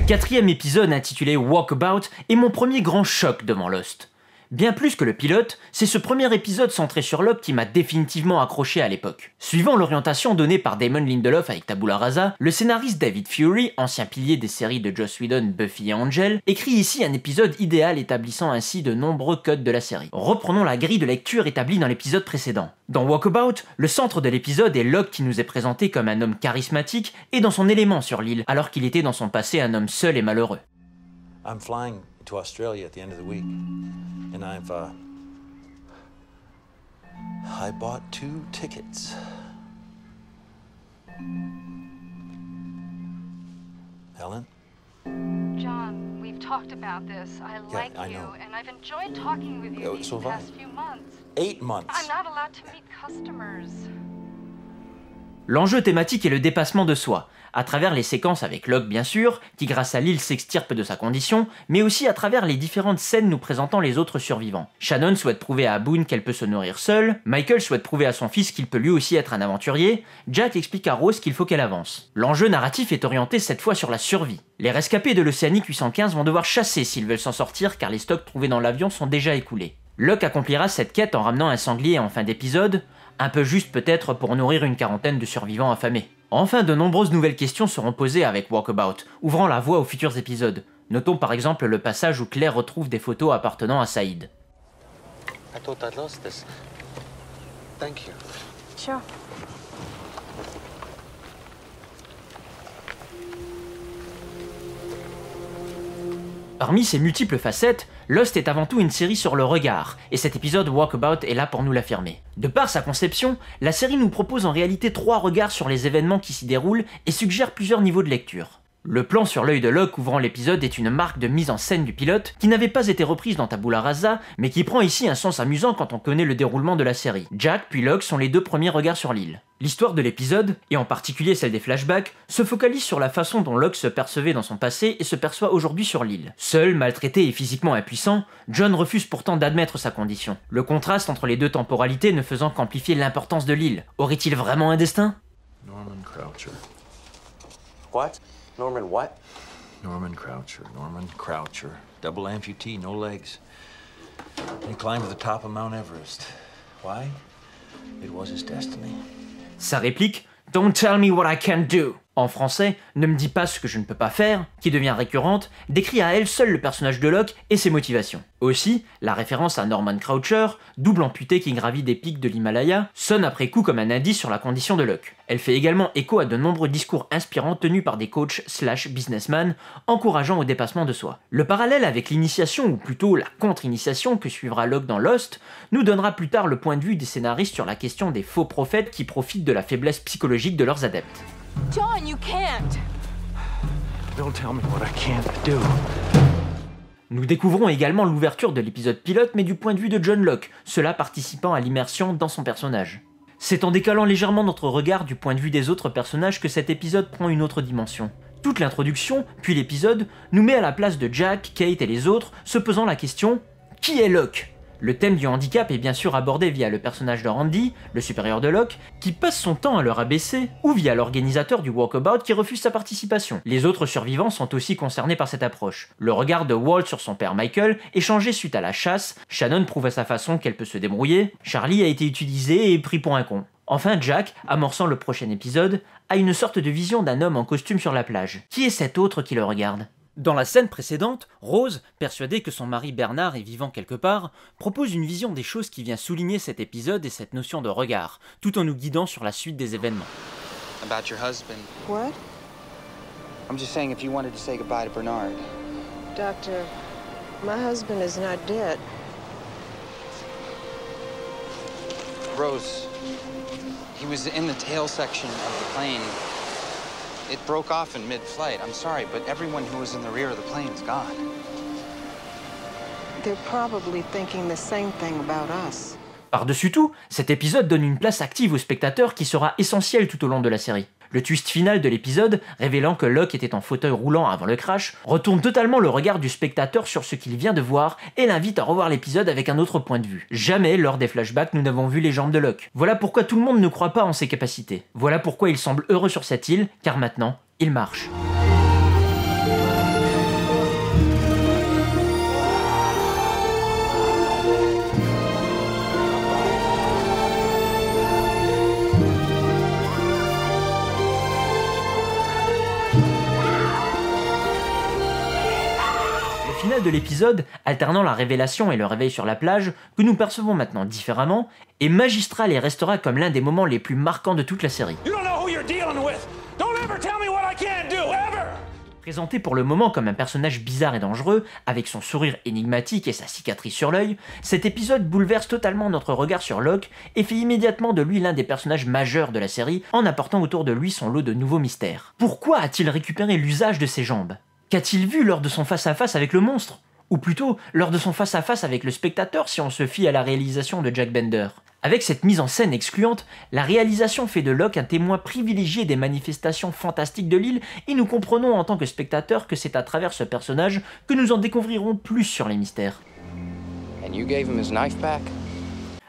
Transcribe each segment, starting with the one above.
4e épisode intitulé Walkabout est mon premier grand choc devant Lost. Bien plus que le pilote, c'est ce premier épisode centré sur Locke qui m'a définitivement accroché à l'époque. Suivant l'orientation donnée par Damon Lindelof avec Tabula Rasa, le scénariste David Fury, ancien pilier des séries de Joss Whedon, Buffy et Angel, écrit ici un épisode idéal établissant ainsi de nombreux codes de la série. Reprenons la grille de lecture établie dans l'épisode précédent. Dans Walkabout, le centre de l'épisode est Locke qui nous est présenté comme un homme charismatique et dans son élément sur l'île, alors qu'il était dans son passé un homme seul et malheureux. I'm flying to Australia at the end of the week, and I bought 2 tickets. Helen? John, we've talked about this. I like I you, know. and I've enjoyed talking with you these so have I. past few months. 8 months. I'm not allowed to meet customers. L'enjeu thématique est le dépassement de soi, à travers les séquences avec Locke bien sûr, qui grâce à l'île s'extirpe de sa condition, mais aussi à travers les différentes scènes nous présentant les autres survivants. Shannon souhaite prouver à Boone qu'elle peut se nourrir seule, Michael souhaite prouver à son fils qu'il peut lui aussi être un aventurier, Jack explique à Rose qu'il faut qu'elle avance. L'enjeu narratif est orienté cette fois sur la survie. Les rescapés de l'Océanique 815 vont devoir chasser s'ils veulent s'en sortir car les stocks trouvés dans l'avion sont déjà écoulés. Locke accomplira cette quête en ramenant un sanglier en fin d'épisode, un peu juste peut-être pour nourrir une quarantaine de survivants affamés. Enfin, de nombreuses nouvelles questions seront posées avec Walkabout, ouvrant la voie aux futurs épisodes. Notons par exemple le passage où Claire retrouve des photos appartenant à Saïd. I thought I'd lost this. Thank you. Sure. Parmi ces multiples facettes, Lost est avant tout une série sur le regard, et cet épisode Walkabout est là pour nous l'affirmer. De par sa conception, la série nous propose en réalité 3 regards sur les événements qui s'y déroulent et suggère plusieurs niveaux de lecture. Le plan sur l'œil de Locke ouvrant l'épisode est une marque de mise en scène du pilote qui n'avait pas été reprise dans Tabula Rasa, mais qui prend ici un sens amusant quand on connaît le déroulement de la série. Jack puis Locke sont les 2 premiers regards sur l'île. L'histoire de l'épisode, et en particulier celle des flashbacks, se focalise sur la façon dont Locke se percevait dans son passé et se perçoit aujourd'hui sur l'île. Seul, maltraité et physiquement impuissant, John refuse pourtant d'admettre sa condition. Le contraste entre les 2 temporalités ne faisant qu'amplifier l'importance de l'île. Aurait-il vraiment un destin ? Norman Croucher. What? Norman what? Norman Croucher. Double amputee, no legs. He climbed to the top of Mount Everest. Why? It was his destiny. Sa réplique « Don't tell me what I can't do » en français « Ne me dis pas ce que je ne peux pas faire », qui devient récurrente, décrit à elle seule le personnage de Locke et ses motivations. Aussi, la référence à Norman Croucher, double amputé qui gravit des pics de l'Himalaya, sonne après coup comme un indice sur la condition de Locke. Elle fait également écho à de nombreux discours inspirants tenus par des coachs / businessmen, encourageant au dépassement de soi. Le parallèle avec l'initiation, ou plutôt la contre-initiation que suivra Locke dans Lost, nous donnera plus tard le point de vue des scénaristes sur la question des faux prophètes qui profitent de la faiblesse psychologique de leurs adeptes. John, you can't. Don't tell me what I can't do. Nous découvrons également l'ouverture de l'épisode pilote mais du point de vue de John Locke, cela participant à l'immersion dans son personnage. C'est en décalant légèrement notre regard du point de vue des autres personnages que cet épisode prend une autre dimension. Toute l'introduction, puis l'épisode, nous met à la place de Jack, Kate et les autres, se posant la question « Qui est Locke ?» Le thème du handicap est bien sûr abordé via le personnage de Randy, le supérieur de Locke, qui passe son temps à le rabaisser, ou via l'organisateur du Walkabout qui refuse sa participation. Les autres survivants sont aussi concernés par cette approche. Le regard de Walt sur son père Michael est changé suite à la chasse, Shannon prouve à sa façon qu'elle peut se débrouiller, Charlie a été utilisé et pris pour un con. Enfin Jack, amorçant le prochain épisode, a une sorte de vision d'un homme en costume sur la plage. Qui est cet autre qui le regarde ? Dans la scène précédente, Rose, persuadée que son mari Bernard est vivant quelque part, propose une vision des choses qui vient souligner cet épisode et cette notion de regard, tout en nous guidant sur la suite des événements. About your husband. What? I'm just saying if you wanted to say goodbye to Bernard. Doctor, my husband is not dead. Rose, he was in the tail section of the plane. It broke off in mid-flight. I'm sorry, but everyone who was in the rear of the plane is gone. They're probably thinking the same thing about us. Par-dessus tout, cet épisode donne une place active au spectateur qui sera essentielle tout au long de la série. Le twist final de l'épisode, révélant que Locke était en fauteuil roulant avant le crash, retourne totalement le regard du spectateur sur ce qu'il vient de voir et l'invite à revoir l'épisode avec un autre point de vue. Jamais, lors des flashbacks, nous n'avons vu les jambes de Locke. Voilà pourquoi tout le monde ne croit pas en ses capacités. Voilà pourquoi il semble heureux sur cette île, car maintenant, il marche. finale de l'épisode, alternant la révélation et le réveil sur la plage, que nous percevons maintenant différemment, est magistral et restera comme l'un des moments les plus marquants de toute la série. Présenté pour le moment comme un personnage bizarre et dangereux, avec son sourire énigmatique et sa cicatrice sur l'œil, cet épisode bouleverse totalement notre regard sur Locke et fait immédiatement de lui l'un des personnages majeurs de la série en apportant autour de lui son lot de nouveaux mystères. Pourquoi a-t-il récupéré l'usage de ses jambes? Qu'a-t-il vu lors de son face-à-face avec le monstre? Ou plutôt, lors de son face-à-face avec le spectateur si on se fie à la réalisation de Jack Bender. Avec cette mise en scène excluante, la réalisation fait de Locke un témoin privilégié des manifestations fantastiques de l'île et nous comprenons en tant que spectateurs que c'est à travers ce personnage que nous en découvrirons plus sur les mystères. And you gave him his knife back?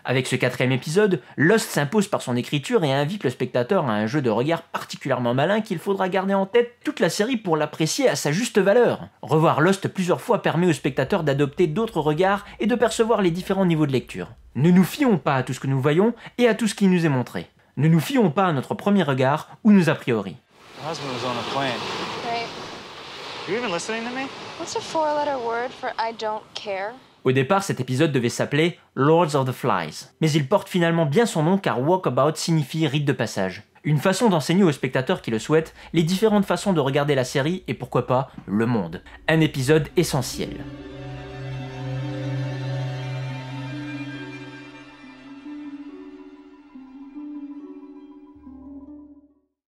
Avec ce 4e épisode, Lost s'impose par son écriture et invite le spectateur à un jeu de regard particulièrement malin qu'il faudra garder en tête toute la série pour l'apprécier à sa juste valeur. Revoir Lost plusieurs fois permet au spectateur d'adopter d'autres regards et de percevoir les différents niveaux de lecture. Ne nous fions pas à tout ce que nous voyons et à tout ce qui nous est montré. Ne nous fions pas à notre premier regard ou nos a priori. My husband was on a plane. Right. You even listening to me? What's a 4-letter word for I don't care? Au départ, cet épisode devait s'appeler Lords of the Flies, mais il porte finalement bien son nom car Walkabout signifie rite de passage. Une façon d'enseigner aux spectateurs qui le souhaitent les différentes façons de regarder la série et pourquoi pas le monde. Un épisode essentiel.